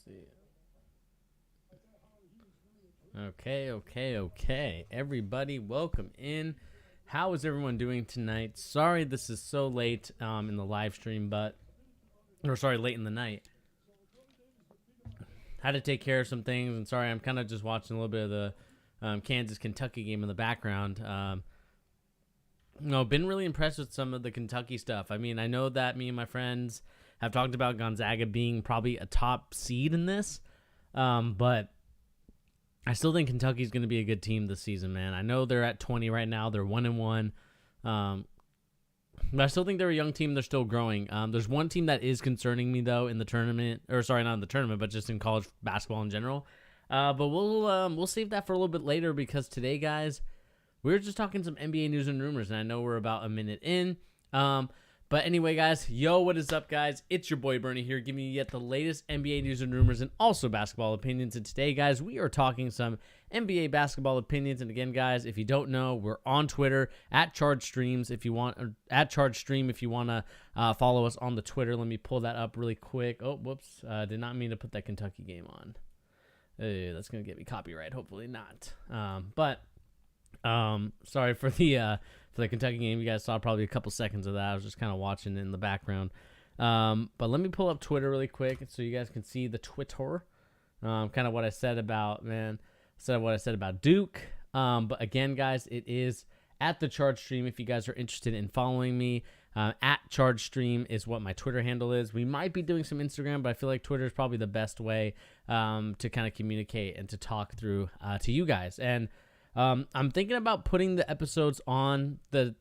see. Okay. Everybody, welcome in. How is everyone doing tonight? Sorry this is so late in the live stream, late in the night. Had to take care of some things, and sorry, I'm kind of just watching a little bit of the Kansas-Kentucky game in the background. Been really impressed with some of the Kentucky stuff. I mean, I know that me and my friends have talked about Gonzaga being probably a top seed in this, but I still think Kentucky's going to be a good team this season, man. I know they're at 20 right now. They're 1-1. But I still think they're a young team. They're still growing. There's one team that is concerning me, though, in the tournament. Or, sorry, not in the tournament, but just in college basketball in general. But we'll save that for a little bit later because today, guys, we're just talking some NBA news and rumors, and I know we're about a minute in. But anyway, guys, what is up, guys? It's your boy Bernie here, giving you yet the latest NBA news and rumors and also basketball opinions. And today, guys, we are talking some NBA basketball opinions. And again, guys, if you don't know, we're on Twitter at Charge Streams. If you want at Charge Stream, if you want to follow us on the Twitter, let me pull that up really quick. Oh, whoops! Did not mean to put that Kentucky game on. That's gonna get me copyright. Hopefully not. Sorry for the Kentucky game. You guys saw probably a couple seconds of that. I was just kind of watching in the background. But let me pull up Twitter really quick so you guys can see the Twitter. Kind of what I said about Duke. But again, guys, it is at the Charge Stream. If you guys are interested in following me, at Charge Stream is what my Twitter handle is. We might be doing some Instagram, but I feel like Twitter is probably the best way to kind of communicate and to talk through to you guys. And I'm thinking about putting the episodes on the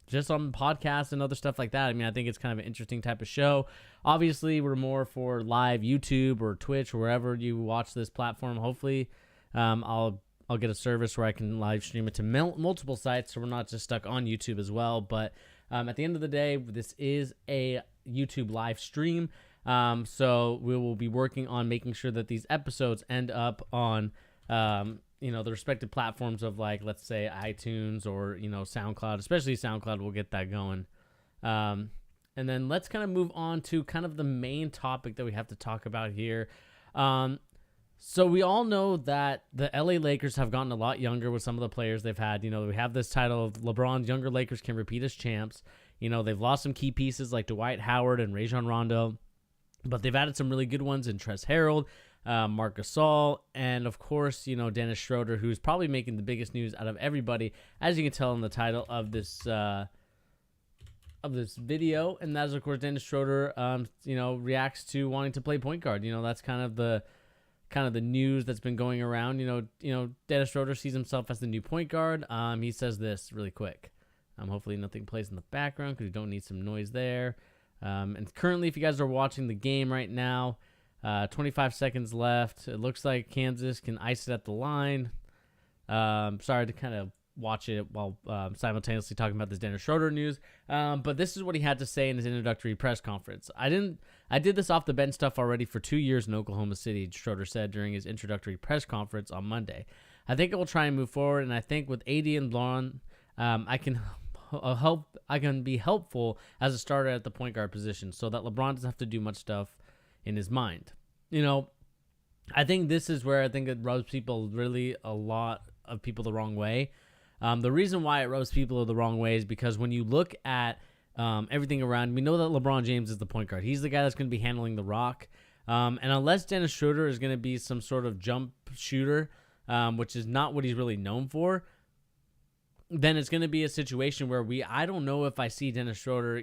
just on podcasts and other stuff like that. I mean, I think it's kind of an interesting type of show. Obviously, we're more for live YouTube or Twitch or wherever you watch this platform. Hopefully, I'll get a service where I can live stream it to multiple sites, so we're not just stuck on YouTube as well. But at the end of the day, this is a YouTube live stream, so we will be working on making sure that these episodes end up on the respective platforms of, like, let's say iTunes or, SoundCloud, especially SoundCloud. We'll get that going. And then let's kind of move on to kind of the main topic that we have to talk about here. So we all know that the LA Lakers have gotten a lot younger with some of the players they've had. We have this title of LeBron's younger Lakers can repeat as champs. They've lost some key pieces like Dwight Howard and Rajon Rondo, but they've added some really good ones in Trez Harrell, Marc Gasol, and of course, Dennis Schroeder, who's probably making the biggest news out of everybody, as you can tell in the title of this video. And that is, of course, Dennis Schroeder, reacts to wanting to play point guard. That's kind of the news that's been going around. Dennis Schroeder sees himself as the new point guard. He says this really quick. Hopefully nothing plays in the background because we don't need some noise there. And currently, if you guys are watching the game right now, 25 seconds left. It looks like Kansas can ice it at the line. Sorry to kind of watch it while simultaneously talking about this Dennis Schroeder news. But this is what he had to say in his introductory press conference. I did this off the bench stuff already for 2 years in Oklahoma City, Schroeder said during his introductory press conference on Monday. I think I will try and move forward, and I think with AD and LeBron, I can be helpful as a starter at the point guard position so that LeBron doesn't have to do much stuff in his mind. I think this is where I think it rubs people a lot of people the wrong way. The reason why it rubs people the wrong way is because when you look at everything around, we know that LeBron James is the point guard. He's the guy that's going to be handling the rock. And unless Dennis Schroeder is going to be some sort of jump shooter, which is not what he's really known for, then it's going to be a situation where I don't know if I see Dennis Schroeder,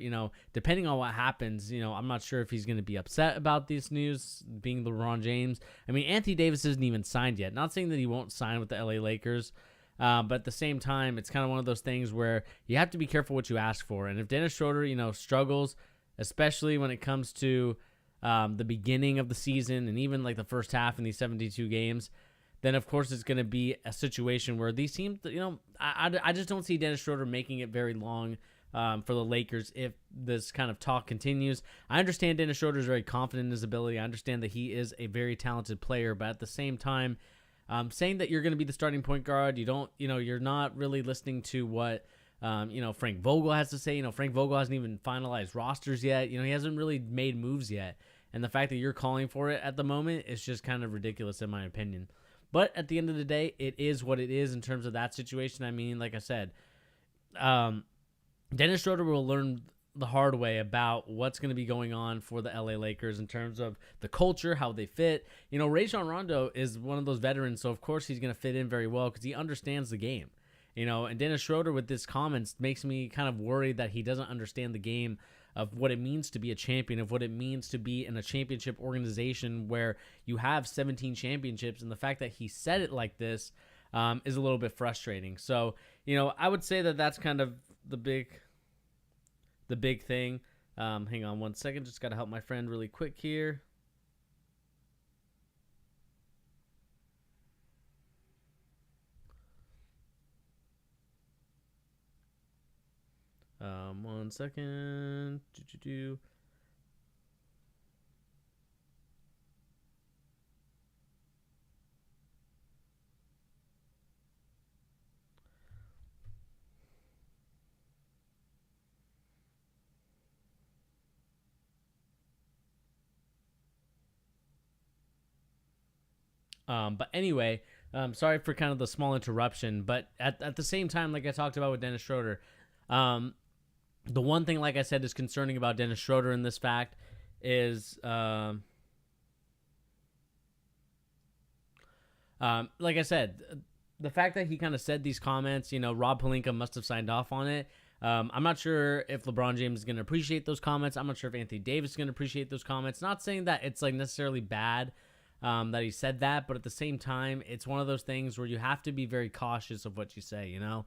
depending on what happens, I'm not sure if he's going to be upset about this news being LeBron James. I mean, Anthony Davis isn't even signed yet. Not saying that he won't sign with the LA Lakers, but at the same time, it's kind of one of those things where you have to be careful what you ask for. And if Dennis Schroeder, struggles, especially when it comes to the beginning of the season and even like the first half in these 72 games, then of course it's going to be a situation where these teams, I just don't see Dennis Schroeder making it very long for the Lakers if this kind of talk continues. I understand Dennis Schroeder is very confident in his ability. I understand that he is a very talented player, but at the same time, saying that you're going to be the starting point guard, you're not really listening to what Frank Vogel has to say. Frank Vogel hasn't even finalized rosters yet. He hasn't really made moves yet. And the fact that you're calling for it at the moment is just kind of ridiculous in my opinion. But at the end of the day, it is what it is in terms of that situation. I mean, like I said, Dennis Schroeder will learn the hard way about what's going to be going on for the LA Lakers in terms of the culture, how they fit. You know, Rajon Rondo is one of those veterans, so of course he's going to fit in very well because he understands the game. You know, and Dennis Schroeder with his comments makes me kind of worried that he doesn't understand the game of what it means to be a champion, of what it means to be in a championship organization where you have 17 championships. And the fact that he said it like this is a little bit frustrating. So, you know, I would say that that's kind of the big thing. Hang on one second. Just got to help my friend really quick here. One second. But anyway, sorry for kind of the small interruption. But at the same time, like I talked about with Dennis Schroeder, the one thing, like I said, is concerning about Dennis Schroeder in this fact is, like I said, the fact that he kind of said these comments, you know, Rob Pelinka must have signed off on it. I'm not sure if LeBron James is going to appreciate those comments. I'm not sure if Anthony Davis is going to appreciate those comments. Not saying that it's like necessarily bad that he said that, but at the same time, it's one of those things where you have to be very cautious of what you say, you know?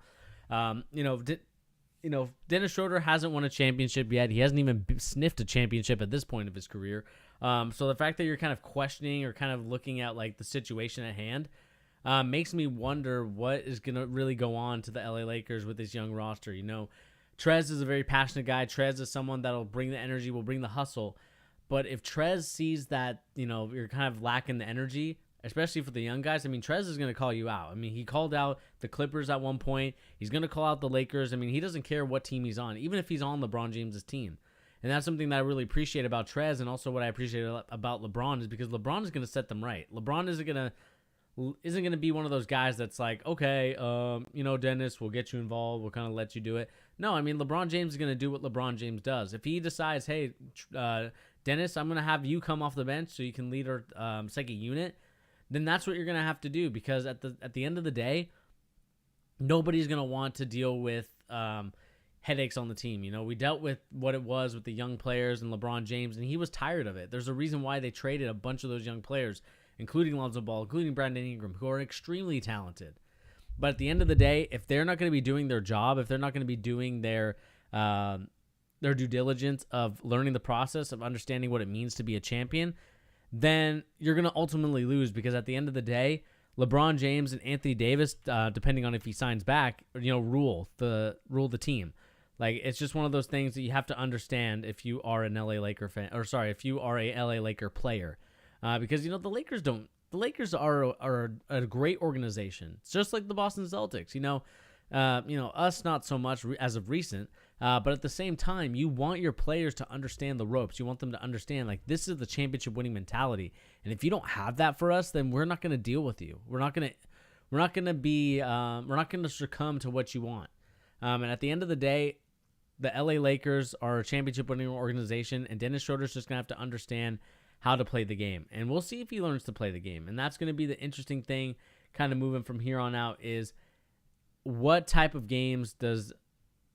Dennis Schroeder hasn't won a championship yet. He hasn't even sniffed a championship at this point of his career. So the fact that you're kind of questioning or kind of looking at like the situation at hand makes me wonder what is going to really go on to the LA Lakers with this young roster. You know, Trez is a very passionate guy. Trez is someone that'll bring the energy, will bring the hustle. But if Trez sees that, you know, you're kind of lacking the energy, especially for the young guys, I mean, Trez is going to call you out. I mean, he called out the Clippers at one point. He's going to call out the Lakers. I mean, he doesn't care what team he's on, even if he's on LeBron James' team. And that's something that I really appreciate about Trez, and also what I appreciate about LeBron is because LeBron is going to set them right. LeBron isn't going to be one of those guys that's like, okay, you know, Dennis, we'll get you involved. We'll kind of let you do it. No, I mean, LeBron James is going to do what LeBron James does. If he decides, hey, Dennis, I'm going to have you come off the bench so you can lead our second unit, then that's what you're going to have to do because at the end of the day, nobody's going to want to deal with headaches on the team. You know, we dealt with what it was with the young players and LeBron James, and he was tired of it. There's a reason why they traded a bunch of those young players, including Lonzo Ball, including Brandon Ingram, who are extremely talented. But at the end of the day, if they're not going to be doing their job, if they're not going to be doing their due diligence of learning the process of understanding what it means to be a champion, then you're going to ultimately lose because at the end of the day, LeBron James and Anthony Davis, depending on if he signs back, you know, rule the team. Like, it's just one of those things that you have to understand if you are an LA Laker fan, or sorry, if you are a LA Laker player, because you know the Lakers are a great organization. It's just like the Boston Celtics. You know, us not so much as of recent, but at the same time, you want your players to understand the ropes. You want them to understand like this is the championship winning mentality, and if you don't have that for us, then we're not going to deal with you. We're not going to succumb to what you want. And at the end of the day, the LA Lakers are a championship winning organization, and Dennis Schroeder's just going to have to understand how to play the game. And we'll see if he learns to play the game. And that's going to be the interesting thing kind of moving from here on out is what type of games does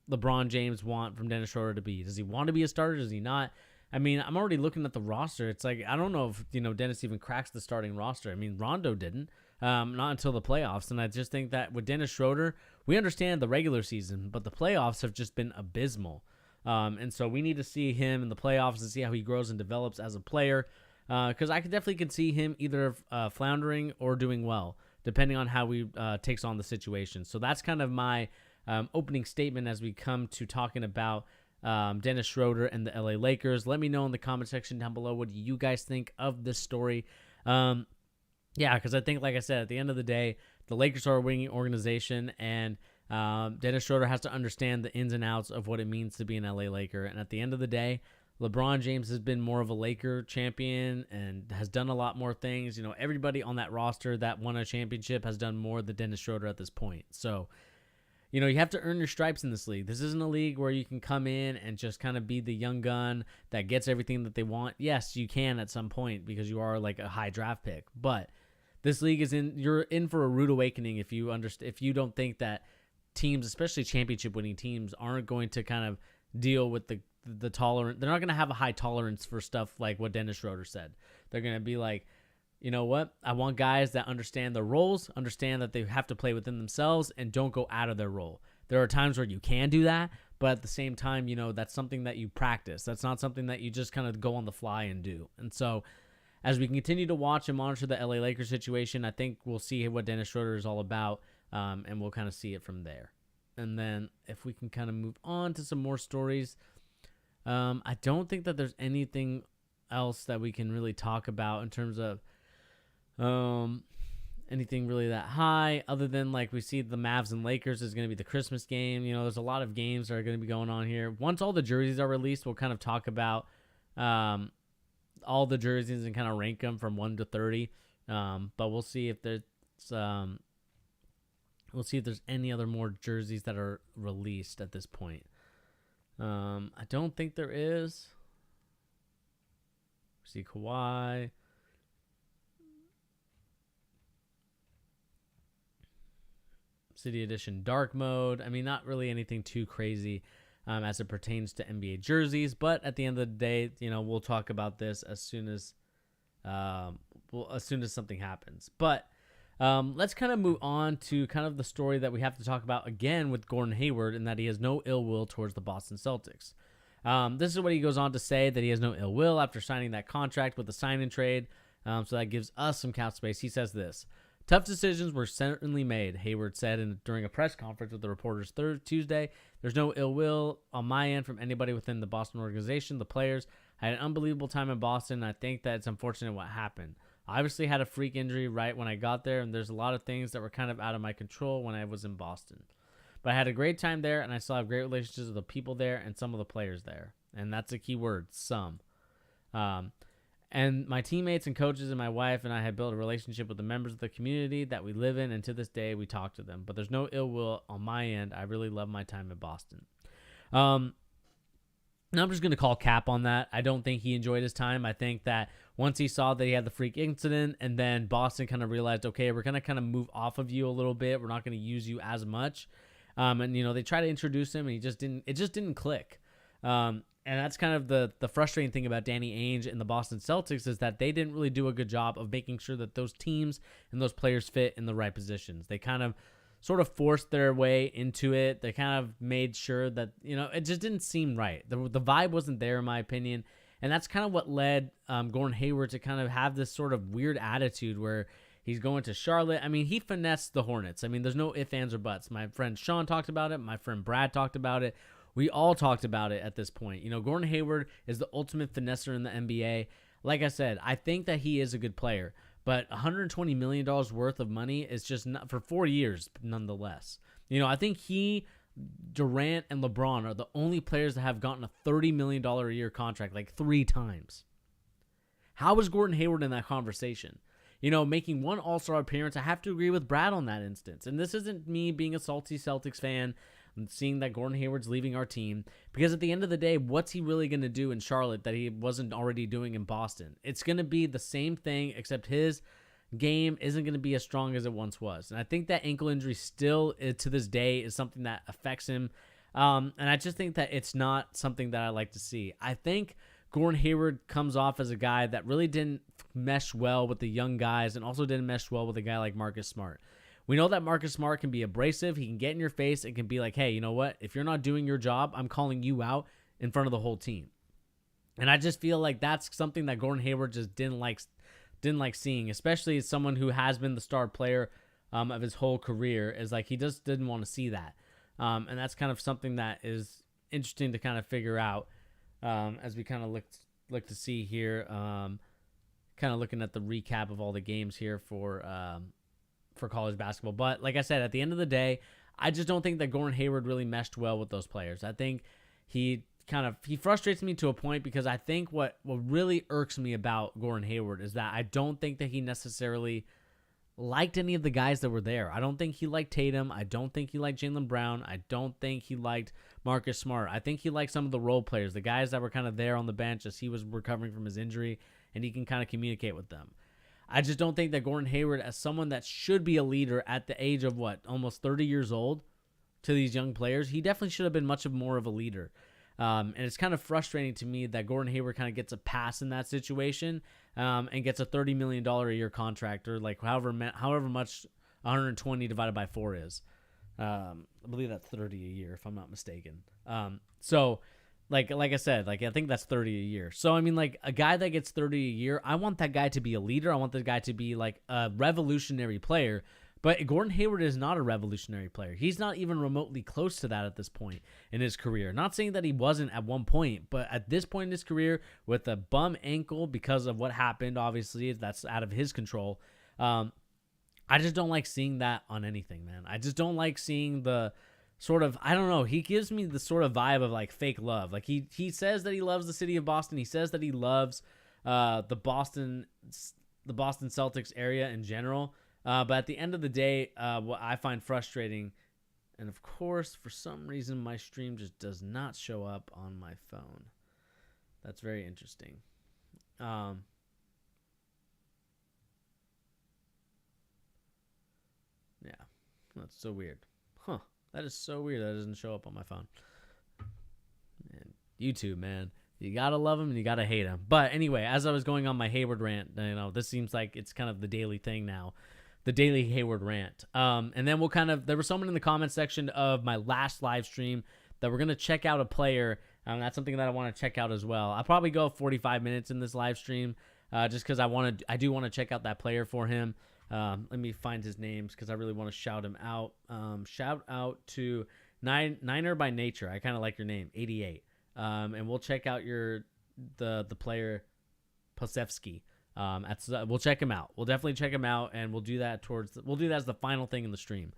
LeBron James want from Dennis Schroeder to be? Does he want to be a starter? Does he not? I mean, I'm already looking at the roster. It's like, I don't know if, you know, Dennis even cracks the starting roster. I mean, Rondo didn't, not until the playoffs. And I just think that with Dennis Schroeder, we understand the regular season, but the playoffs have just been abysmal. And so we need to see him in the playoffs and see how he grows and develops as a player. Because I could see him either floundering or doing well, depending on how he takes on the situation. So that's kind of my opening statement as we come to talking about Dennis Schroeder and the LA Lakers. Let me know in the comment section down below what you guys think of this story. Yeah, because I think, like I said, at the end of the day, the Lakers are a winning organization, and Dennis Schroeder has to understand the ins and outs of what it means to be an LA Laker. And at the end of the day, LeBron James has been more of a Laker champion and has done a lot more things. Everybody on that roster that won a championship has done more than Dennis Schroeder at this point. So, you have to earn your stripes in this league. This isn't a league where you can come in and just kind of be the young gun that gets everything that they want. Yes, you can at some point because you are like a high draft pick. But this league you're in for a rude awakening if you don't think that teams, especially championship winning teams, aren't going to kind of deal with the tolerance. They're not going to have a high tolerance for stuff like what Dennis Schroeder said. They're going to be like, you know what? I want guys that understand their roles, understand that they have to play within themselves, and don't go out of their role. There are times where you can do that, but at the same time, that's something that you practice. That's not something that you just kind of go on the fly and do. And so as we continue to watch and monitor the LA Lakers situation, I think we'll see what Dennis Schroeder is all about, and we'll kind of see it from there. And then if we can kind of move on to some more stories, I don't think that there's anything else that we can really talk about in terms of anything really that high, other than like we see the Mavs and Lakers is going to be the Christmas game. There's a lot of games that are going to be going on here. Once all the jerseys are released, we'll kind of talk about all the jerseys and kind of rank them from 1 to 30. But we'll see if there's any other more jerseys that are released at this point. I don't think there is. See Kawhi. City Edition Dark Mode. I mean, not really anything too crazy as it pertains to NBA jerseys, but at the end of the day, we'll talk about this as soon as something happens. But let's kind of move on to kind of the story that we have to talk about again with Gordon Hayward, and that he has no ill will towards the Boston Celtics. This is what he goes on to say, that he has no ill will after signing that contract with the sign and trade. So that gives us some cap space. He says this: "Tough decisions were certainly made," Hayward said during a press conference with the reporters Tuesday. "There's no ill will on my end from anybody within the Boston organization, the players. I had an unbelievable time in Boston, and I think that it's unfortunate what happened. I obviously had a freak injury right when I got there, and there's a lot of things that were kind of out of my control when I was in Boston. But I had a great time there, and I still have great relationships with the people there and some of the players there." And that's a key word, some. "And my teammates and coaches and my wife and I have built a relationship with the members of the community that we live in, and to this day we talk to them. But there's no ill will on my end. I really love my time in Boston." And I'm just going to call cap on that. I don't think he enjoyed his time. I think that once he saw that he had the freak incident, and then Boston kind of realized, okay, we're going to kind of move off of you a little bit. We're not going to use you as much. And they try to introduce him, and it just didn't click. And that's kind of the frustrating thing about Danny Ainge and the Boston Celtics, is that they didn't really do a good job of making sure that those teams and those players fit in the right positions. They kind of sort of forced their way into it. They kind of made sure that, it just didn't seem right. The vibe wasn't there, in my opinion. And that's kind of what led Gordon Hayward to kind of have this sort of weird attitude where he's going to Charlotte. I mean, he finessed the Hornets. I mean, there's no ifs, ands, or buts. My friend Sean talked about it. My friend Brad talked about it. We all talked about it at this point. Gordon Hayward is the ultimate finesser in the NBA. Like I said, I think that he is a good player, but $120 million worth of money is just not for 4 years, nonetheless. I think Durant and LeBron are the only players that have gotten a $30 million a year contract like 3 times. How is Gordon Hayward in that conversation? Making one All-Star appearance. I have to agree with Brad on that instance. And this isn't me being a salty Celtics fan and seeing that Gordon Hayward's leaving our team, because at the end of the day, what's he really going to do in Charlotte that he wasn't already doing in Boston? It's going to be the same thing, except his game isn't going to be as strong as it once was. And I think that ankle injury still, to this day, is something that affects him. And I just think that it's not something that I like to see. I think Gordon Hayward comes off as a guy that really didn't mesh well with the young guys, and also didn't mesh well with a guy like Marcus Smart. We know that Marcus Smart can be abrasive. He can get in your face and can be like, hey, you know what? If you're not doing your job, I'm calling you out in front of the whole team. And I just feel like that's something that Gordon Hayward just didn't like seeing, especially as someone who has been the star player of his whole career, is like he just didn't want to see that. And that's kind of something that is interesting to kind of figure out as we kind of look to see here. Kind of looking at the recap of all the games here for college basketball. But like I said, at the end of the day, I just don't think that Gordon Hayward really meshed well with those players. I think he he frustrates me to a point because I think what really irks me about Gordon Hayward is that I don't think that he necessarily liked any of the guys that were there. I don't think he liked Tatum. I don't think he liked Jaylen Brown. I don't think he liked Marcus Smart. I think he liked some of the role players, the guys that were kind of there on the bench as he was recovering from his injury, and he can kind of communicate with them. I just don't think that Gordon Hayward, as someone that should be a leader at the age of almost 30 years old to these young players, he definitely should have been much more of a leader. And it's kind of frustrating to me that Gordon Hayward kind of gets a pass in that situation and gets a $30 million a year contract, or like however much 120 divided by 4 is. I believe that's 30 a year if I'm not mistaken. So like I said, I think that's 30 a year. So I mean, like a guy that gets 30 a year, I want that guy to be a leader. I want the guy to be like a revolutionary player. But Gordon Hayward is not a revolutionary player. He's not even remotely close to that at this point in his career. Not saying that he wasn't at one point, but at this point in his career, with a bum ankle because of what happened, obviously, that's out of his control. I just don't like seeing that on anything, man. I just don't like seeing the sort of, I don't know, he gives me the sort of vibe of like fake love. Like he says that he loves the city of Boston. He says that he loves the Boston Celtics area in general. But at the end of the day, what I find frustrating, and of course, for some reason, my stream just does not show up on my phone. That's very interesting. Yeah, that's so weird. Huh, that is so weird that it doesn't show up on my phone. Man, YouTube, man. You gotta love him and you gotta hate him. But anyway, as I was going on my Hayward rant, this seems like it's kind of the daily thing now. The daily Hayward rant. And then there was someone in the comment section of my last live stream that we're going to check out a player. That's something that I want to check out as well. I'll probably go 45 minutes in this live stream just because I do want to check out that player for him. Let me find his names because I really want to shout him out. Shout out to Niner by Nature. I kind of like your name, 88. And we'll check out the player Posevsky. We'll check him out. We'll definitely check him out, and we'll do that as the final thing in the stream.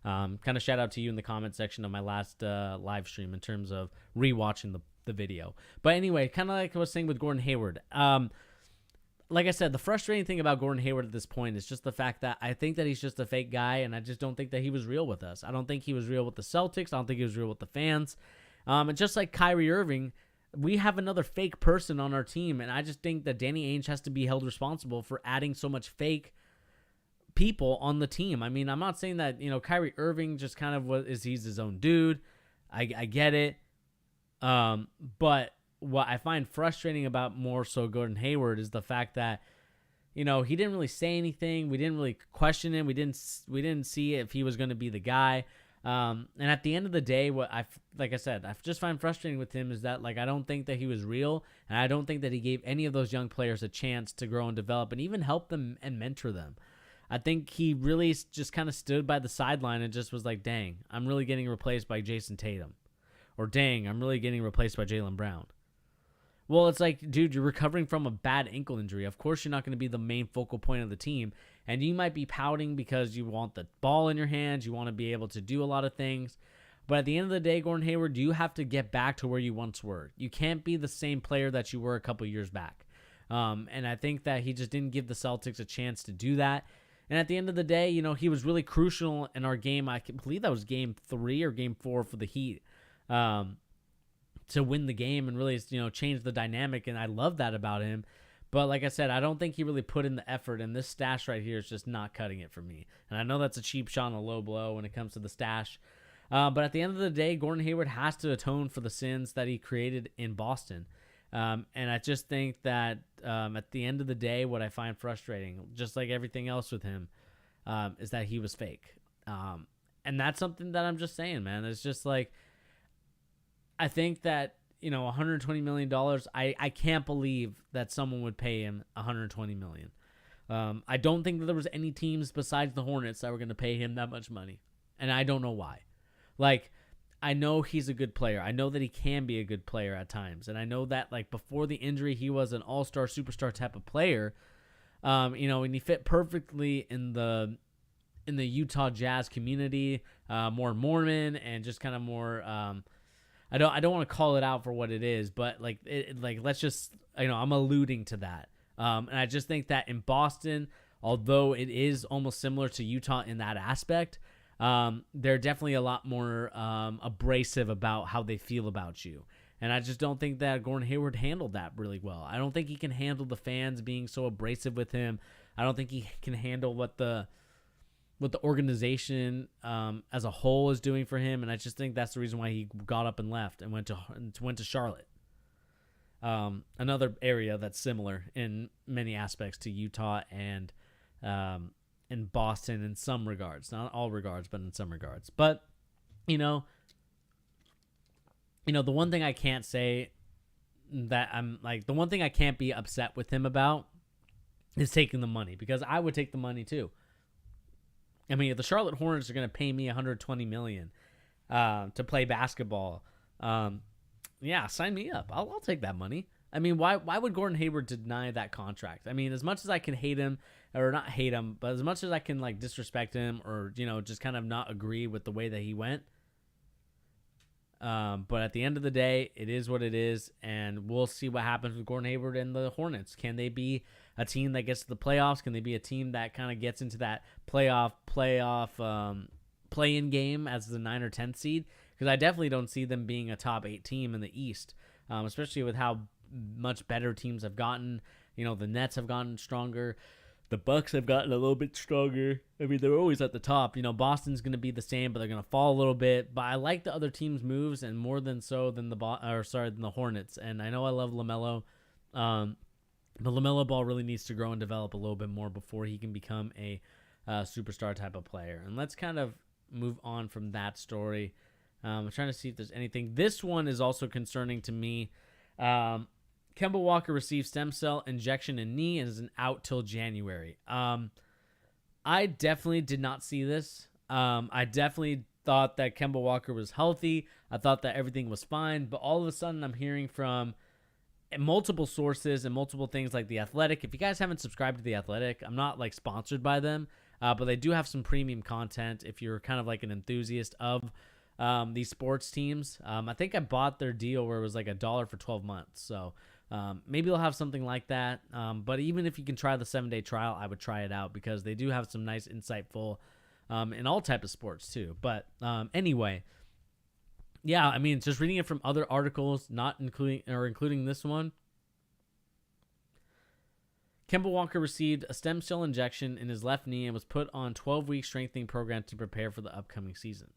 Kind of shout out to you in the comment section of my last live stream in terms of rewatching the video. But anyway, kind of like I was saying with Gordon Hayward. Like I said, the frustrating thing about Gordon Hayward at this point is just the fact that I think that he's just a fake guy, and I just don't think that he was real with us. I don't think he was real with the Celtics. I don't think he was real with the fans. And just like Kyrie Irving, we have another fake person on our team, and I just think that Danny Ainge has to be held responsible for adding so much fake people on the team. I mean, I'm not saying that, Kyrie Irving just kind of he's his own dude. I get it. But what I find frustrating about more so Gordon Hayward is the fact that, he didn't really say anything. We didn't really question him. We didn't see if he was going to be the guy. And at the end of the day, like I said, I just find frustrating with him is that, I don't think that he was real, and I don't think that he gave any of those young players a chance to grow and develop and even help them and mentor them. I think he really just kind of stood by the sideline and just was like, dang, I'm really getting replaced by Jason Tatum. Or dang, I'm really getting replaced by Jaylen Brown. Well, it's like, dude, you're recovering from a bad ankle injury. Of course, you're not going to be the main focal point of the team. And you might be pouting because you want the ball in your hands. You want to be able to do a lot of things. But at the end of the day, Gordon Hayward, you have to get back to where you once were. You can't be the same player that you were a couple years back. And I think that he just didn't give the Celtics a chance to do that. And at the end of the day, he was really crucial in our game. I believe that was game 3 or game 4 for the Heat. To win the game and really, change the dynamic. And I love that about him. But like I said, I don't think he really put in the effort. And this stash right here is just not cutting it for me. And I know that's a cheap shot and a low blow when it comes to the stash. But at the end of the day, Gordon Hayward has to atone for the sins that he created in Boston. And I just think that at the end of the day, what I find frustrating, just like everything else with him, is that he was fake. And that's something that I'm just saying, man. It's just like, I think that, $120 million, I can't believe that someone would pay him $120 million. I don't think that there was any teams besides the Hornets that were going to pay him that much money. And I don't know why. I know he's a good player. I know that he can be a good player at times. And I know that, before the injury, he was an all-star, superstar type of player. And he fit perfectly in the Utah Jazz community, more Mormon and just kind of more... I don't want to call it out for what it is, but like let's just, I'm alluding to that. And I just think that in Boston, although it is almost similar to Utah in that aspect, they're definitely a lot more abrasive about how they feel about you. And I just don't think that Gordon Hayward handled that really well. I don't think he can handle the fans being so abrasive with him. I don't think he can handle what the organization as a whole is doing for him. And I just think that's the reason why he got up and left and went to Charlotte. Another area that's similar in many aspects to Utah and in Boston in some regards. Not all regards, but in some regards. But, the one thing I can't say that the one thing I can't be upset with him about is taking the money, because I would take the money too. I mean, if the Charlotte Hornets are going to pay me $120 million to play basketball, yeah, sign me up. I'll take that money. I mean, why would Gordon Hayward deny that contract? I mean, as much as I can hate him, or not hate him, but as much as I can disrespect him, or just kind of not agree with the way that he went. But at the end of the day, it is what it is, and we'll see what happens with Gordon Hayward and the Hornets. Can they be a team that gets to the playoffs? Can they be a team that kind of gets into that playoff play-in game as the 9 or 10 seed? Because I definitely don't see them being a top 8 team in the East, especially with how much better teams have gotten. The Nets have gotten stronger. The Bucks have gotten a little bit stronger. I mean, they're always at the top. Boston's going to be the same, but they're going to fall a little bit. But I like the other teams' moves, and more than so than the Hornets. And I know I love LaMelo, but LaMelo Ball really needs to grow and develop a little bit more before he can become a superstar type of player. And let's kind of move on from that story. I'm trying to see if there's anything. This one is also concerning to me. Kemba Walker received stem cell injection in knee and is out till January. I definitely did not see this. I definitely thought that Kemba Walker was healthy. I thought that everything was fine. But all of a sudden, I'm hearing from multiple sources and multiple things like The Athletic. If you guys haven't subscribed to The Athletic, I'm not sponsored by them, but they do have some premium content if you're kind of like an enthusiast of these sports teams. I think I bought their deal where it was $1 for 12 months. So maybe they'll have something like that. But even if you can try the 7-day trial, I would try it out, because they do have some nice, insightful in all type of sports too. But anyway, yeah, I mean, just reading it from other articles, not including this one. Kemba Walker received a stem cell injection in his left knee and was put on 12-week strengthening program to prepare for the upcoming season.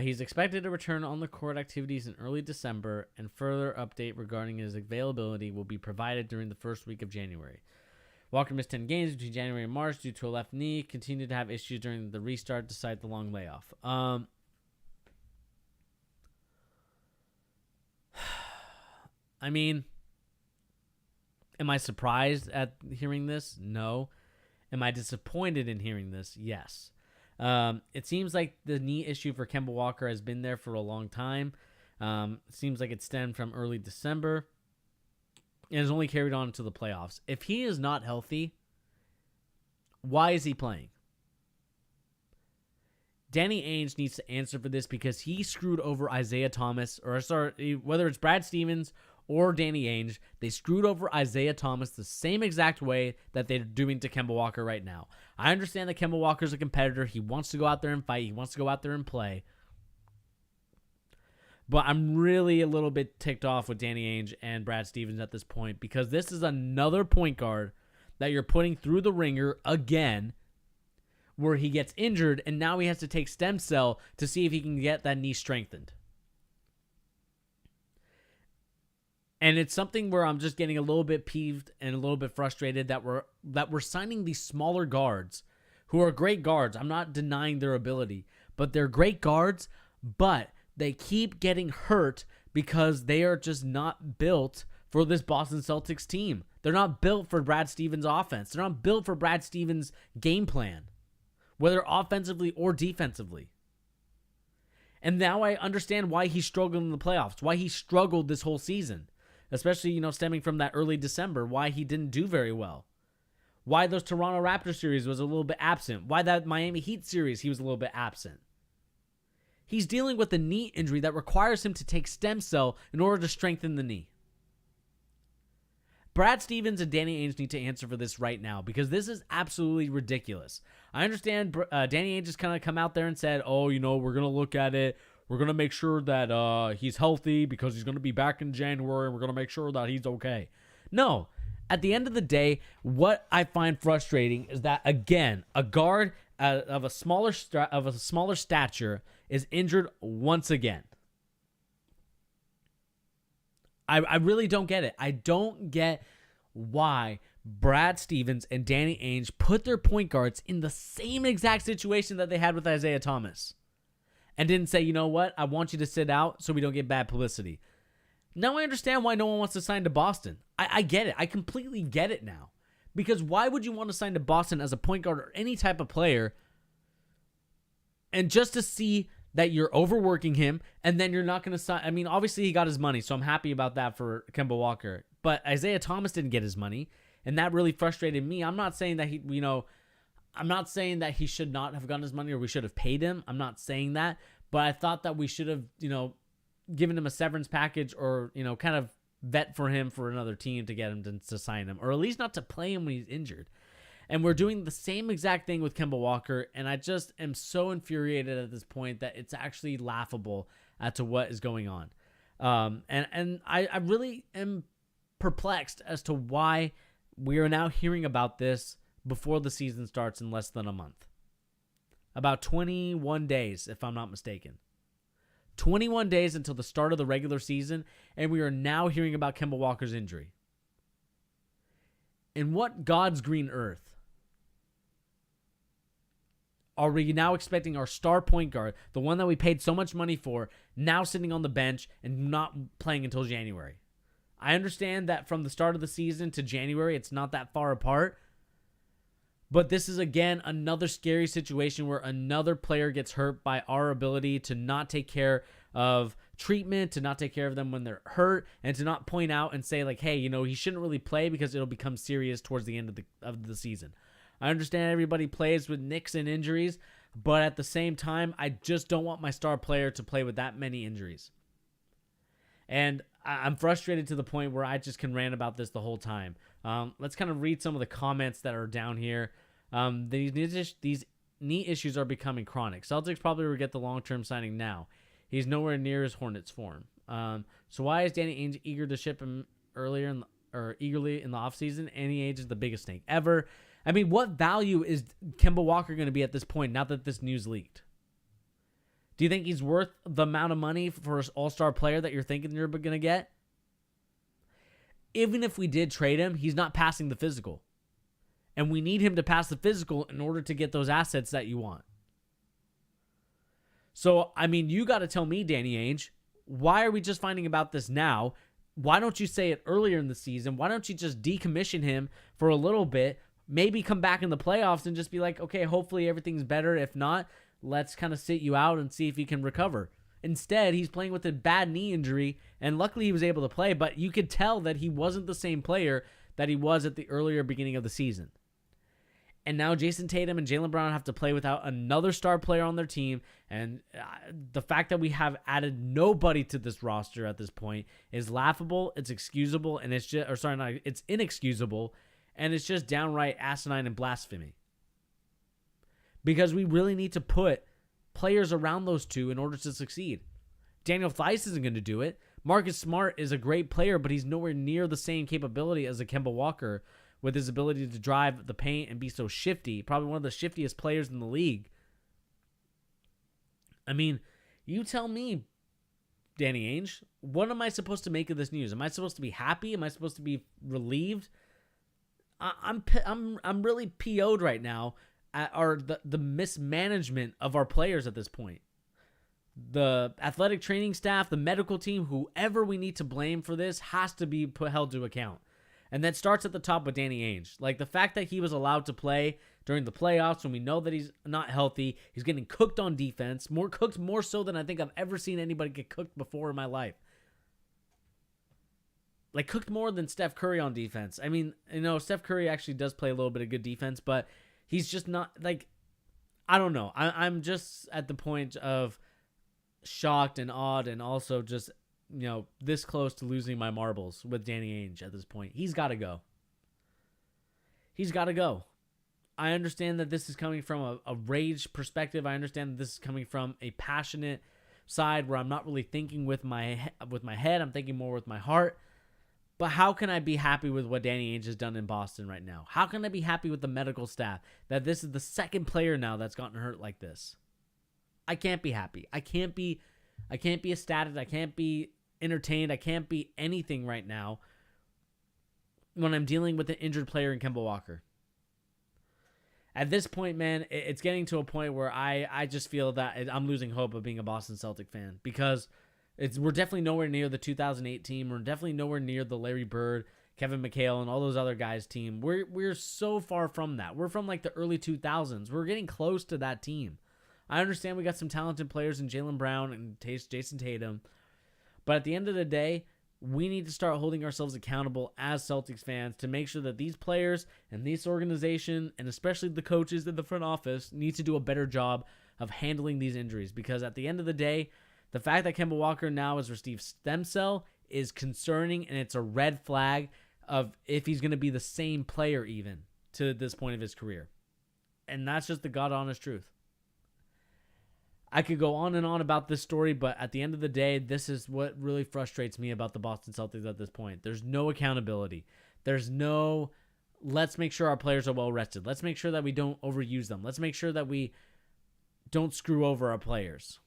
He's expected to return on the court activities in early December, and further update regarding his availability will be provided during the first week of January. Walker missed 10 games between January and March due to a left knee, continued to have issues during the restart despite the long layoff. I mean, am I surprised at hearing this? No. Am I disappointed in hearing this? Yes. It seems like the knee issue for Kemba Walker has been there for a long time. It seems like it stemmed from early December and has only carried on to the playoffs. If he is not healthy, why is he playing? Danny Ainge needs to answer for this, because he screwed over Isaiah Thomas, whether it's Brad Stevens or Danny Ainge, they screwed over Isaiah Thomas the same exact way that they're doing to Kemba Walker right now. I understand that Kemba Walker's a competitor. He wants to go out there and fight. He wants to go out there and play. But I'm really a little bit ticked off with Danny Ainge and Brad Stevens at this point, because this is another point guard that you're putting through the ringer again, where he gets injured and now he has to take stem cell to see if he can get that knee strengthened. And it's something where I'm just getting a little bit peeved and a little bit frustrated that we're signing these smaller guards who are great guards. I'm not denying their ability, but they're great guards, but they keep getting hurt because they are just not built for this Boston Celtics team. They're not built for Brad Stevens' offense. They're not built for Brad Stevens' game plan, whether offensively or defensively. And now I understand why he struggled in the playoffs, why he struggled this whole season. Especially, stemming from that early December, why he didn't do very well. Why those Toronto Raptors series was a little bit absent. Why that Miami Heat series he was a little bit absent. He's dealing with a knee injury that requires him to take stem cell in order to strengthen the knee. Brad Stevens and Danny Ainge need to answer for this right now because this is absolutely ridiculous. I understand Danny Ainge has kind of come out there and said, we're going to look at it. We're going to make sure that he's healthy because he's going to be back in January. And we're going to make sure that he's okay. No. At the end of the day, what I find frustrating is that, again, a guard of a smaller stature is injured once again. I really don't get it. I don't get why Brad Stevens and Danny Ainge put their point guards in the same exact situation that they had with Isaiah Thomas and didn't say, you know what, I want you to sit out so we don't get bad publicity. Now I understand why no one wants to sign to Boston. I get it. I completely get it now. Because why would you want to sign to Boston as a point guard or any type of player and just to see that you're overworking him and then you're not going to sign? I mean, obviously he got his money, so I'm happy about that for Kemba Walker. But Isaiah Thomas didn't get his money, and that really frustrated me. I'm not saying that I'm not saying that he should not have gotten his money or we should have paid him. I'm not saying that, but I thought that we should have, given him a severance package or, kind of vet for him for another team to get him to sign him, or at least not to play him when he's injured. And we're doing the same exact thing with Kemba Walker, and I just am so infuriated at this point that it's actually laughable as to what is going on. And I really am perplexed as to why we are now hearing about this before the season starts in less than a month. About 21 days, if I'm not mistaken. 21 days until the start of the regular season, and we are now hearing about Kemba Walker's injury. In what God's green earth are we now expecting our star point guard, the one that we paid so much money for, now sitting on the bench and not playing until January? I understand that from the start of the season to January, it's not that far apart. But this is, again, another scary situation where another player gets hurt by our ability to not take care of treatment, to not take care of them when they're hurt, and to not point out and say, like, hey, he shouldn't really play because it'll become serious towards the end of the season. I understand everybody plays with nicks and injuries, but at the same time, I just don't want my star player to play with that many injuries. And I'm frustrated to the point where I just can rant about this the whole time. Let's kind of read some of the comments that are down here. These knee issues are becoming chronic. Celtics probably will get the long-term signing now. He's nowhere near his Hornets form. So why is Danny Ainge eager to ship him earlier eagerly in the offseason? Danny Ainge is the biggest snake ever. I mean, what value is Kemba Walker going to be at this point now that this news leaked? Do you think he's worth the amount of money for an all-star player that you're thinking you're going to get? Even if we did trade him, he's not passing the physical. And we need him to pass the physical in order to get those assets that you want. So, I mean, you got to tell me, Danny Ainge, why are we just finding about this now? Why don't you say it earlier in the season? Why don't you just decommission him for a little bit, maybe come back in the playoffs and just be like, okay, hopefully everything's better. If not, let's kind of sit you out and see if he can recover. Instead, he's playing with a bad knee injury, and luckily he was able to play, but you could tell that he wasn't the same player that he was at the earlier beginning of the season. And now Jason Tatum and Jaylen Brown have to play without another star player on their team, and the fact that we have added nobody to this roster at this point is laughable, it's excusable, and it's inexcusable, and it's just downright asinine and blasphemy. Because we really need to put players around those two in order to succeed. Daniel Theis isn't going to do it. Marcus Smart is a great player, but he's nowhere near the same capability as a Kemba Walker with his ability to drive the paint and be so shifty. Probably one of the shiftiest players in the league. I mean, you tell me, Danny Ainge, what am I supposed to make of this news? Am I supposed to be happy? Am I supposed to be relieved? I'm really PO'd right now at the mismanagement of our players at this point. The athletic training staff, the medical team, whoever we need to blame for this has to be held to account. And that starts at the top with Danny Ainge. Like the fact that he was allowed to play during the playoffs when we know that he's not healthy, he's getting cooked on defense, more so than I think I've ever seen anybody get cooked before in my life. Like cooked more than Steph Curry on defense. I mean, Steph Curry actually does play a little bit of good defense, but he's just not like, I don't know. I'm just at the point of shocked and awed and also just, this close to losing my marbles with Danny Ainge at this point. He's got to go. He's got to go. I understand that this is coming from a rage perspective. I understand that this is coming from a passionate side where I'm not really thinking with my head. I'm thinking more with my heart. But how can I be happy with what Danny Ainge has done in Boston right now? How can I be happy with the medical staff that this is the second player now that's gotten hurt like this? I can't be happy. I can't be ecstatic. I can't be entertained. I can't be anything right now when I'm dealing with an injured player in Kemba Walker. At this point, man, it's getting to a point where I just feel that I'm losing hope of being a Boston Celtic fan because we're definitely nowhere near the 2008 team. We're definitely nowhere near the Larry Bird, Kevin McHale, and all those other guys' team. We're so far from that. We're from like the early 2000s. We're getting close to that team. I understand we got some talented players in Jaylen Brown and Jason Tatum, but at the end of the day, we need to start holding ourselves accountable as Celtics fans to make sure that these players and this organization, and especially the coaches in the front office, need to do a better job of handling these injuries. Because at the end of the day, the fact that Kemba Walker now has received stem cell is concerning, and it's a red flag of if he's going to be the same player even to this point of his career. And that's just the God honest truth. I could go on and on about this story, but at the end of the day, this is what really frustrates me about the Boston Celtics at this point. There's no accountability. There's no, let's make sure our players are well rested. Let's make sure that we don't overuse them. Let's make sure that we don't screw over our players.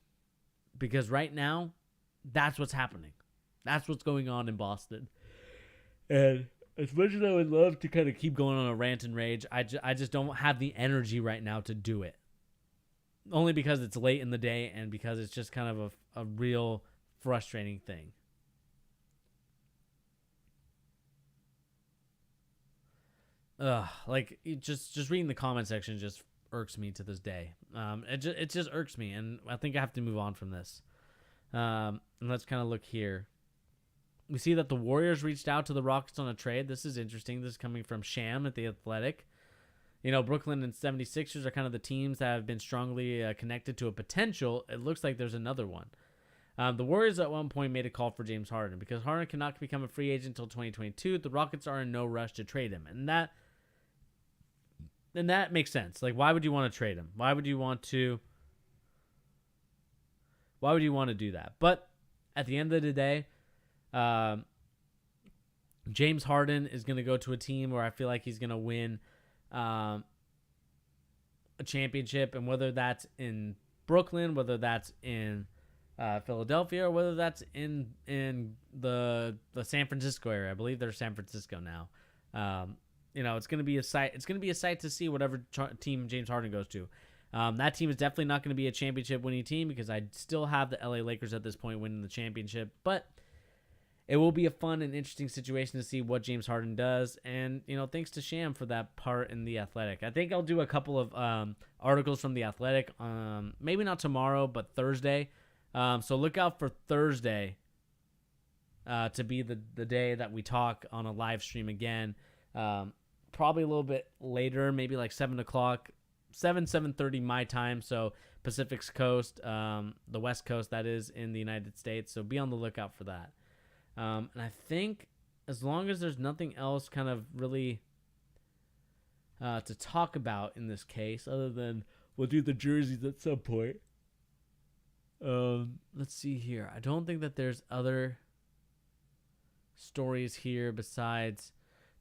Because right now, that's what's happening. That's what's going on in Boston. And as much as I would love to kind of keep going on a rant and rage, I just don't have the energy right now to do it. Only because it's late in the day and because it's just kind of a real frustrating thing. Just reading the comment section just irks me to this day. It just irks me, and I think I have to move on from this. And let's kind of look here. We see that the Warriors reached out to the Rockets on a trade. This is interesting. This is coming from Sham at The Athletic. Brooklyn and 76ers are kind of the teams that have been strongly connected to a potential. It looks like there's another one. The Warriors at one point made a call for James Harden. Because Harden cannot become a free agent until 2022, the Rockets are in no rush to trade him. And that makes sense. Like, why would you want to trade him? Why would you want to do that? But at the end of the day, James Harden is going to go to a team where I feel like he's going to win a championship, and whether that's in Brooklyn, whether that's in Philadelphia, or whether that's in the San Francisco area. I believe they're San Francisco now. It's going to be a sight. It's going to be a sight to see whatever team James Harden goes to. That team is definitely not going to be a championship winning team because I still have the LA Lakers at this point winning the championship, but it will be a fun and interesting situation to see what James Harden does. And, thanks to Sham for that part in The Athletic. I think I'll do a couple of articles from The Athletic, maybe not tomorrow, but Thursday. So look out for Thursday to be the day that we talk on a live stream again. Probably a little bit later, maybe like 7 o'clock, 7:30 my time. So Pacific Coast, the West Coast, that is, in the United States. So be on the lookout for that. And I think as long as there's nothing else kind of really to talk about in this case, other than we'll do the jerseys at some point. Let's see here. I don't think that there's other stories here besides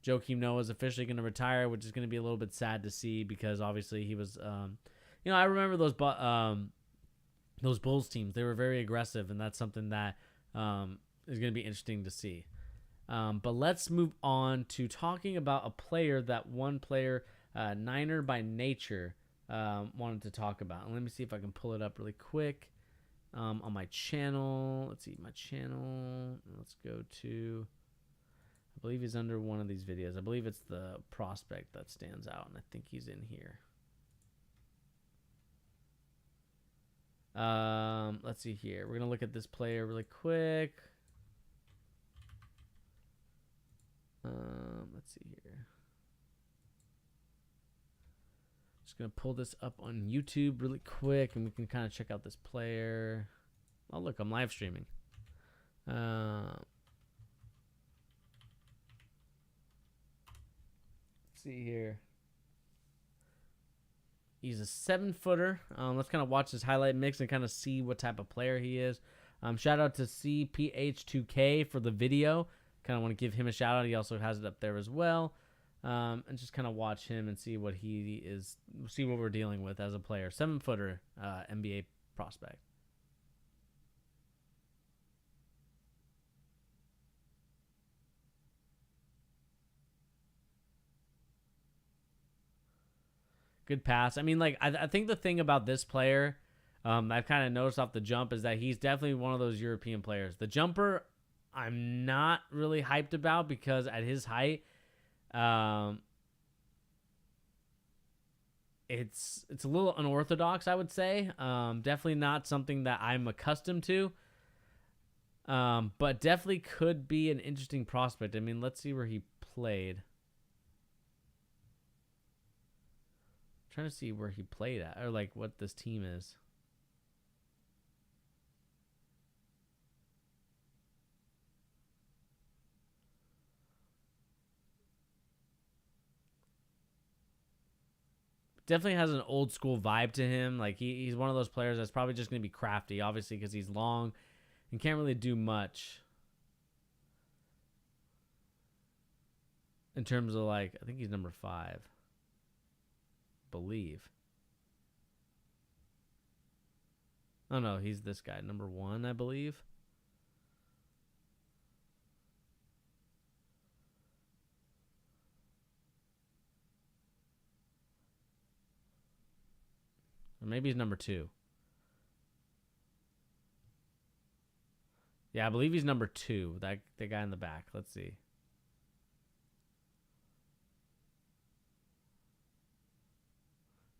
Joakim Noah is officially going to retire, which is going to be a little bit sad to see because obviously he was, I remember those Bulls teams. They were very aggressive, and that's something that is going to be interesting to see. But let's move on to talking about a player that one player, Niner by Nature, wanted to talk about. And let me see if I can pull it up really quick on my channel. Let's see, my channel. Let's go to, I believe he's under one of these videos. I believe it's the prospect that stands out, and I think he's in here. Let's see here. We're going to look at this player really quick. Let's see here. Just going to pull this up on YouTube really quick, and we can kind of check out this player. Oh, look, I'm live streaming. Let's see here. He's a 7-footer. Let's kind of watch his highlight mix and kind of see what type of player he is. Shout out to CPH2K for the video. Kind of want to give him a shout out. He also has it up there as well. And just kind of watch him and see what he is, see what we're dealing with as a player. 7-footer NBA prospect. Good pass. I mean, like, I think the thing about this player, I've kind of noticed off the jump, is that he's definitely one of those European players. The jumper, I'm not really hyped about because at his height, it's a little unorthodox, I would say. Definitely not something that I'm accustomed to. But definitely could be an interesting prospect. I mean, let's see where he played. Trying to see where he played at, or like what this team is. Definitely has an old school vibe to him. Like he's one of those players that's probably just going to be crafty, obviously, because he's long and can't really do much in terms of, like, I think he's number 5. Believe. Oh no, he's this guy, number 1, I believe. Or maybe he's number 2. Yeah, I believe he's number 2. The guy in the back. Let's see.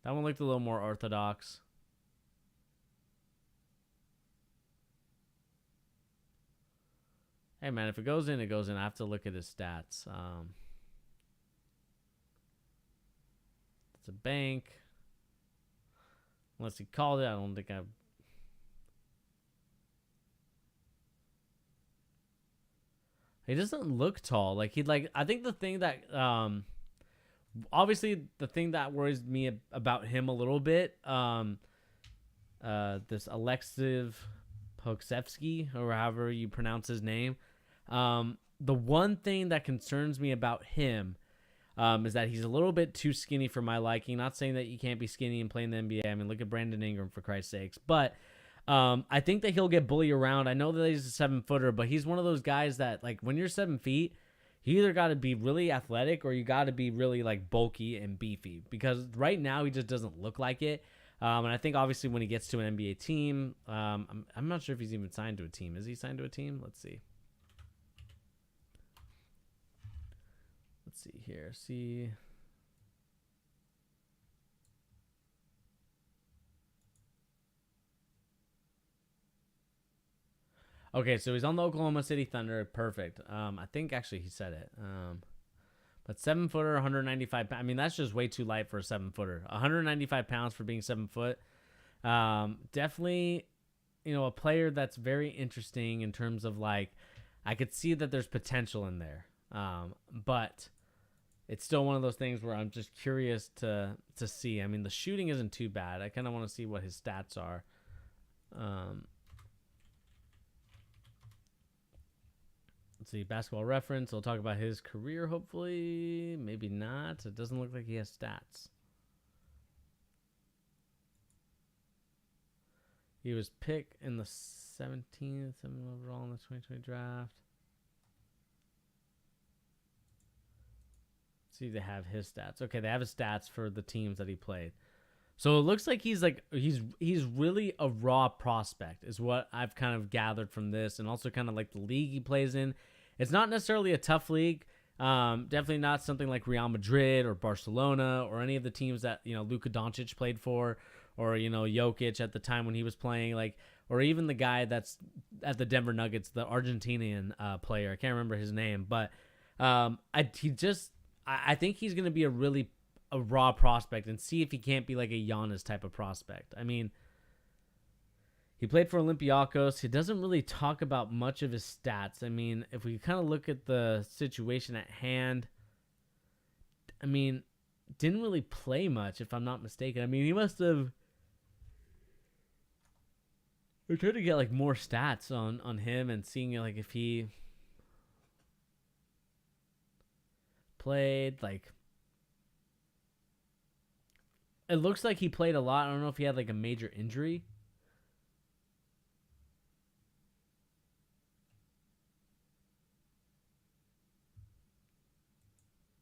That one looked a little more orthodox. Hey, man, if it goes in, it goes in. I have to look at his stats. It's a bank. Unless he called it, I don't think I've... He doesn't look tall. Like, I think the thing that... obviously, the thing that worries me about him a little bit, this Alexei Pokusevski, or however you pronounce his name, the one thing that concerns me about him is that he's a little bit too skinny for my liking. Not saying that you can't be skinny and play in the NBA. I mean, look at Brandon Ingram, for Christ's sakes. But I think that he'll get bullied around. I know that he's a 7-footer, but he's one of those guys that, like, when you're 7 feet, you either got to be really athletic or you got to be really, like, bulky and beefy. Because right now he just doesn't look like it. And I think, obviously, when he gets to an NBA team, I'm not sure if he's even signed to a team. Is he signed to a team? Let's see. Let's see here. See. Okay, so he's on the Oklahoma City Thunder. Perfect. I think actually he said it. But 7-footer, 195 pounds. I mean, that's just way too light for a 7-footer. 195 pounds for being 7 foot. Definitely, a player that's very interesting in terms of, like, I could see that there's potential in there. But it's still one of those things where I'm just curious to see. I mean, the shooting isn't too bad. I kind of want to see what his stats are. Let's see, Basketball Reference. We'll talk about his career, hopefully. Maybe not. It doesn't look like he has stats. He was picked in the 17th, 7th overall in the 2020 draft. Let's see if they have his stats. Okay, they have his stats for the teams that he played. So it looks like he's really a raw prospect is what I've kind of gathered from this, and also kind of like the league he plays in. It's not necessarily a tough league. Definitely not something like Real Madrid or Barcelona or any of the teams that, Luka Doncic played for, or, Jokic at the time when he was playing, like, or even the guy that's at the Denver Nuggets, the Argentinian player. I can't remember his name, but I think he's going to be a raw prospect and see if he can't be like a Giannis type of prospect. I mean, He played for Olympiacos. He doesn't really talk about much of his stats. I mean, if we kind of look at the situation at hand, I mean, didn't really play much, if I'm not mistaken. I mean, he must have. We're trying to get like more stats on him and seeing like if he played like. It looks like he played a lot. I don't know if he had like a major injury.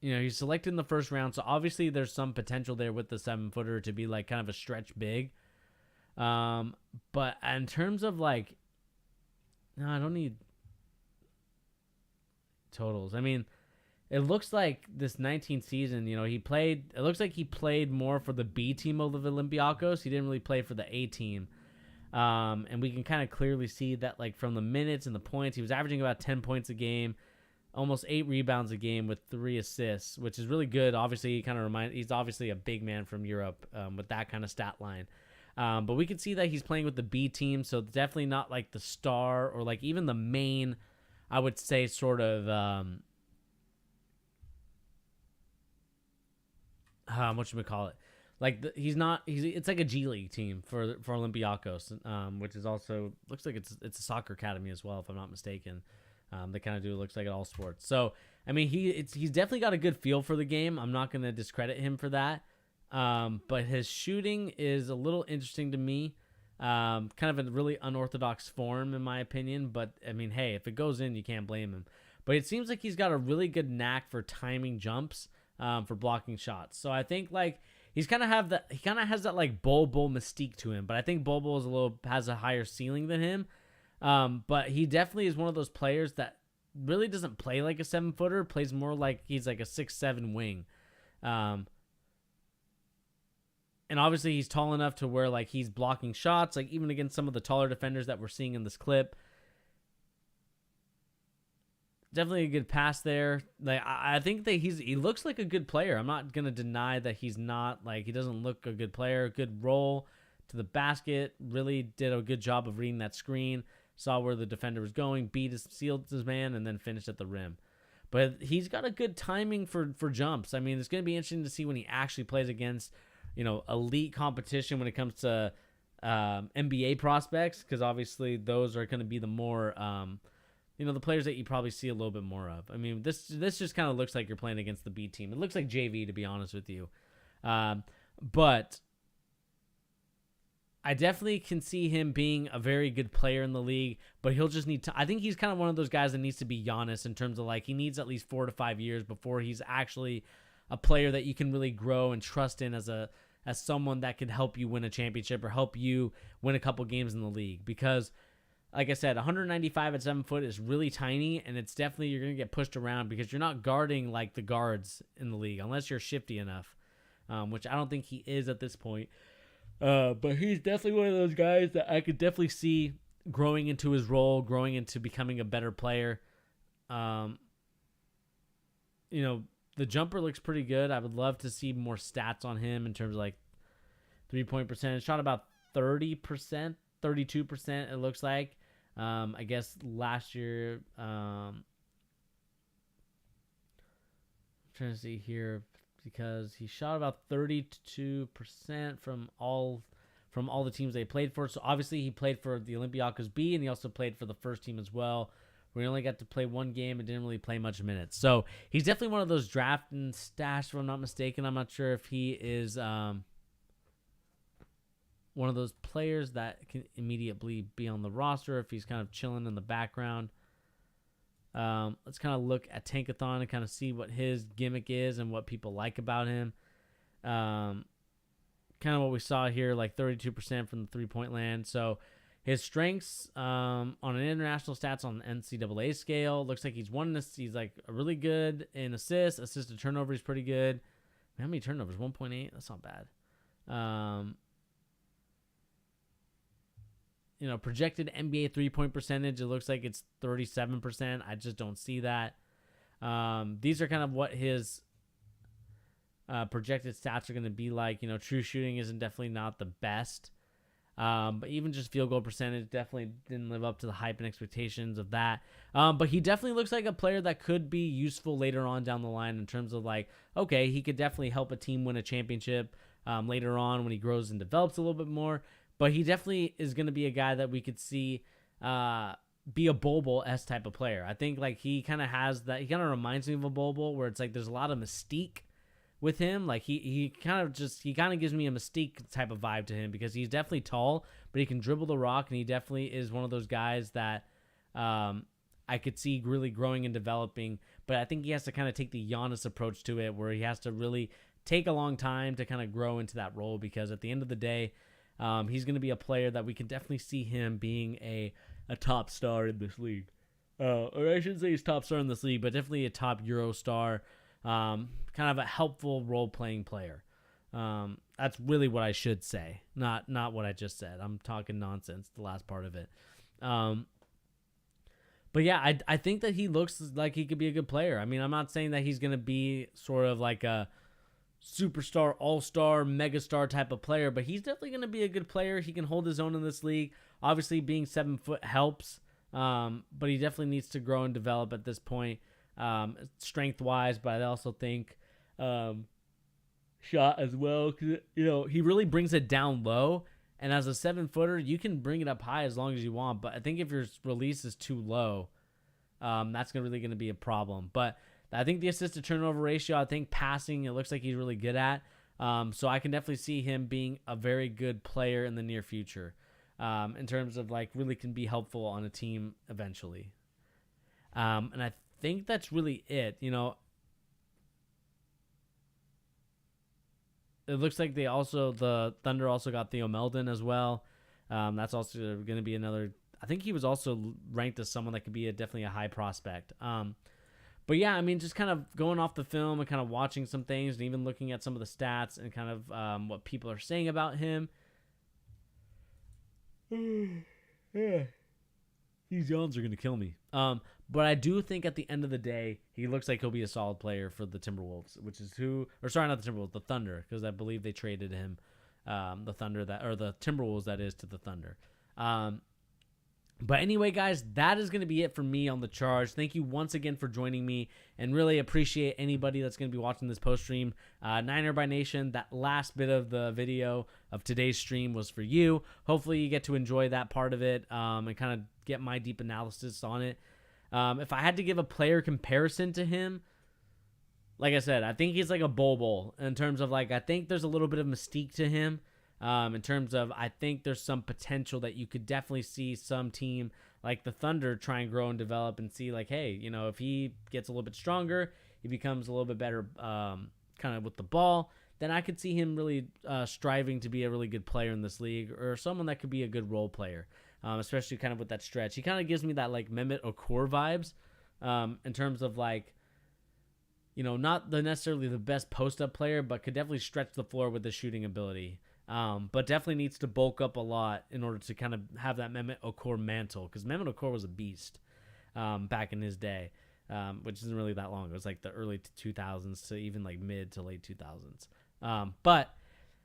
You know, he's selected in the first round, so obviously there's some potential there with the 7-footer to be like kind of a stretch big. But in terms of like, no, I don't need totals. I mean, it looks like this 19th season, you know, it looks like he played more for the B team of the Olympiacos. He didn't really play for the A team. And we can kind of clearly see that like from the minutes and the points, he was averaging about 10 points a game, almost 8 rebounds a game with 3 assists, which is really good. Obviously, he's obviously a big man from Europe with that kind of stat line. But we can see that he's playing with the B team, so definitely not like the star or like even the main, I would say, sort of what should we call it? Like it's like a G League team for Olympiacos, which is also looks like it's a soccer academy as well, if I'm not mistaken. They kind of do, it looks like, at all sports. So I mean, he's definitely got a good feel for the game. I'm not going to discredit him for that. But his shooting is a little interesting to me. Kind of a really unorthodox form, in my opinion. But I mean, hey, if it goes in, you can't blame him. But it seems like he's got a really good knack for timing jumps, for blocking shots. So I think like he kind of has that like Bol mystique to him. But I think Bol has a higher ceiling than him. But he definitely is one of those players that really doesn't play like a 7-footer, plays more like he's like a 6'7" wing. And obviously he's tall enough to where like he's blocking shots, like even against some of the taller defenders that we're seeing in this clip. Definitely a good pass there. Like I think that he looks like a good player. I'm not gonna deny that he's not, like, he doesn't look a good player. Good roll to the basket. Really did a good job of reading that screen. Saw where the defender was going, sealed his man, and then finished at the rim. But he's got a good timing for jumps. I mean, it's going to be interesting to see when he actually plays against, you know, elite competition when it comes to NBA prospects, because obviously those are going to be the more, you know, the players that you probably see a little bit more of. I mean, this just kind of looks like you're playing against the B team. It looks like JV, to be honest with you. But I definitely can see him being a very good player in the league, but he'll just need to. I think he's kind of one of those guys that needs to be Giannis in terms of like he needs at least 4 to 5 years before he's actually a player that you can really grow and trust in as someone that could help you win a championship or help you win a couple games in the league. Because, like I said, 195 at 7 foot is really tiny, and it's definitely, you're going to get pushed around because you're not guarding like the guards in the league unless you're shifty enough, which I don't think he is at this point. But he's definitely one of those guys that I could definitely see growing into his role, growing into becoming a better player. You know, the jumper looks pretty good. I would love to see more stats on him in terms of like 3-point percentage. Shot about 30%, 32%, it looks like. I guess last year, I'm trying to see here, because he shot about 32% from all the teams they played for. So obviously he played for the Olympiacos B, and he also played for the first team as well, where he only got to play one game and didn't really play much minutes. So he's definitely one of those draft and stash, if I'm not mistaken. I'm not sure if he is one of those players that can immediately be on the roster, if he's kind of chilling in the background. Let's kind of look at Tankathon and kind of see what his gimmick is and what people like about him. Kind of what we saw here, like 32% from the 3-point land. So his strengths on an international stats on the NCAA scale, looks like he's like really good in assists. Assist to turnover, he's pretty good. How many turnovers? 1.8. That's not bad. You know, projected NBA 3-point percentage, it looks like it's 37%. I just don't see that. These are kind of what his projected stats are going to be like. You know, true shooting isn't definitely not the best. But even just field goal percentage definitely didn't live up to the hype and expectations of that. But he definitely looks like a player that could be useful later on down the line in terms of like, okay, he could definitely help a team win a championship later on when he grows and develops a little bit more. But he definitely is going to be a guy that we could see be a Bol Bol-esque type of player. I think like he kind of has that. He kind of reminds me of a Bol Bol where it's like there's a lot of mystique with him. Like he kind of gives me a Mystique type of vibe to him because he's definitely tall, but he can dribble the rock, and he definitely is one of those guys that I could see really growing and developing. But I think he has to kind of take the Giannis approach to it, where he has to really take a long time to kind of grow into that role, because at the end of the day, he's going to be a player that we can definitely see him being a top star in this league. Or I shouldn't say he's top star in this league, but definitely a top Euro star. Kind of a helpful role-playing player. That's really what I should say, not what I just said. I'm talking nonsense, the last part of it. But yeah, I think that he looks like he could be a good player. I mean, I'm not saying that he's going to be sort of like a superstar, all-star, megastar type of player, but he's definitely going to be a good player. He can hold his own in this league. Obviously, being 7 foot helps, but he definitely needs to grow and develop at this point, strength-wise. But I also think shot as well, because he really brings it down low. And as a 7-footer, you can bring it up high as long as you want. But I think if your release is too low, that's really going to be a problem. But I think the assist-to-turnover ratio, I think passing, it looks like he's really good at. So I can definitely see him being a very good player in the near future, in terms of like really can be helpful on a team eventually. And I think that's really it. It looks like the Thunder also got Theo Meldon as well. That's also going to be another. I think he was also ranked as someone that could be definitely a high prospect. But yeah, I mean, just kind of going off the film and kind of watching some things and even looking at some of the stats and kind of what people are saying about him. Yeah. These yawns are going to kill me. But I do think at the end of the day, he looks like he'll be a solid player for the Timberwolves, which is not the Timberwolves, the Thunder, because I believe they traded him, the Timberwolves, that is, to the Thunder. But anyway, guys, that is going to be it for me on The Charge. Thank you once again for joining me, and really appreciate anybody that's going to be watching this post-stream. Niner by Nation, that last bit of the video of today's stream was for you. Hopefully you get to enjoy that part of it, and kind of get my deep analysis on it. If I had to give a player comparison to him, like I said, I think he's like a Bol Bol in terms of like, I think there's a little bit of mystique to him. In terms of, I think there's some potential that you could definitely see some team like the Thunder try and grow and develop and see like, hey, if he gets a little bit stronger, he becomes a little bit better kind of with the ball, then I could see him really striving to be a really good player in this league, or someone that could be a good role player, especially kind of with that stretch. He kind of gives me that like Mehmet Okur vibes, in terms of like, not necessarily the best post-up player, but could definitely stretch the floor with his shooting ability. But definitely needs to bulk up a lot in order to kind of have that Mehmet Okur mantle, because Mehmet Okur was a beast back in his day, which isn't really that long. It was like the early 2000s to even like mid to late 2000s. But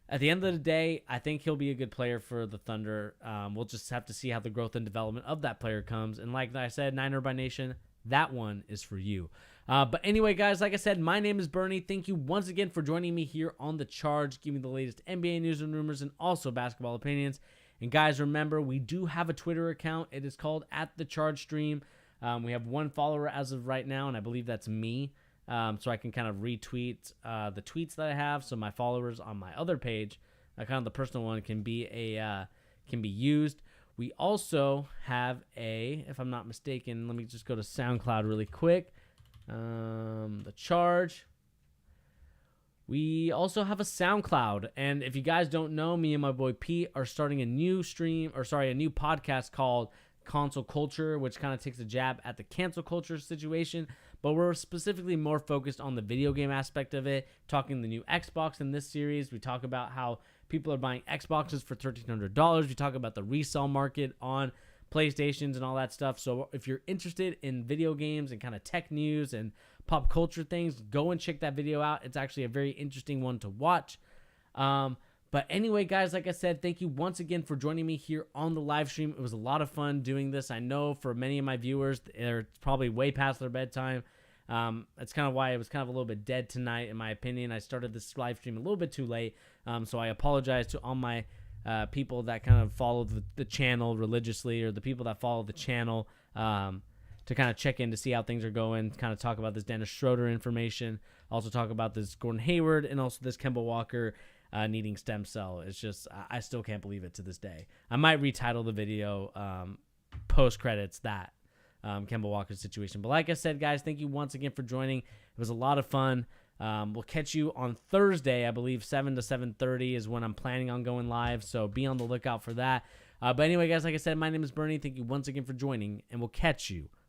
at the end of the day, I think he'll be a good player for the Thunder. We'll just have to see how the growth and development of that player comes. And like I said, Niner by Nation, that one is for you. But anyway, guys, like I said, my name is Bernie. Thank you once again for joining me here on The Charge, giving the latest NBA news and rumors and also basketball opinions. And guys, remember, we do have a Twitter account. It is called @TheChargeStream. We have one follower as of right now, and I believe that's me. So I can kind of retweet the tweets that I have, so my followers on my other page, kind of the personal one, can be used. We also have if I'm not mistaken, let me just go to SoundCloud really quick. The Charge. We also have a SoundCloud, and if you guys don't know, me and my boy Pete are starting a new podcast called Console Culture, which kind of takes a jab at the cancel culture situation, but we're specifically more focused on the video game aspect of it, talking the new Xbox in this series. We talk about how people are buying Xboxes for $1,300. We talk about the resale market on PlayStations and all that stuff. So if you're interested in video games and kind of tech news and pop culture things, go and check that video out. It's actually a very interesting one to watch. But But anyway, guys, like I said, thank you once again for joining me here on the live stream. It was a lot of fun doing this. I know for many of my viewers, they're probably way past their bedtime. That's kind of why it was kind of a little bit dead tonight, in my opinion. I started this live stream a little bit too late, so I apologize to all my people that kind of follow the channel religiously, or the people that follow the channel to kind of check in to see how things are going, kind of talk about this Dennis Schroeder information, also talk about this Gordon Hayward, and also this Kemba Walker needing stem cell. It's just, I still can't believe it to this day. I might retitle the video post credits that Kemba Walker's situation. But like I said, guys, thank you once again for joining. It was a lot of fun. We'll catch you on Thursday, I believe 7 to 7:30 is when I'm planning on going live, so be on the lookout for that. But anyway, guys, like I said, my name is Bernie. Thank you once again for joining, and we'll catch you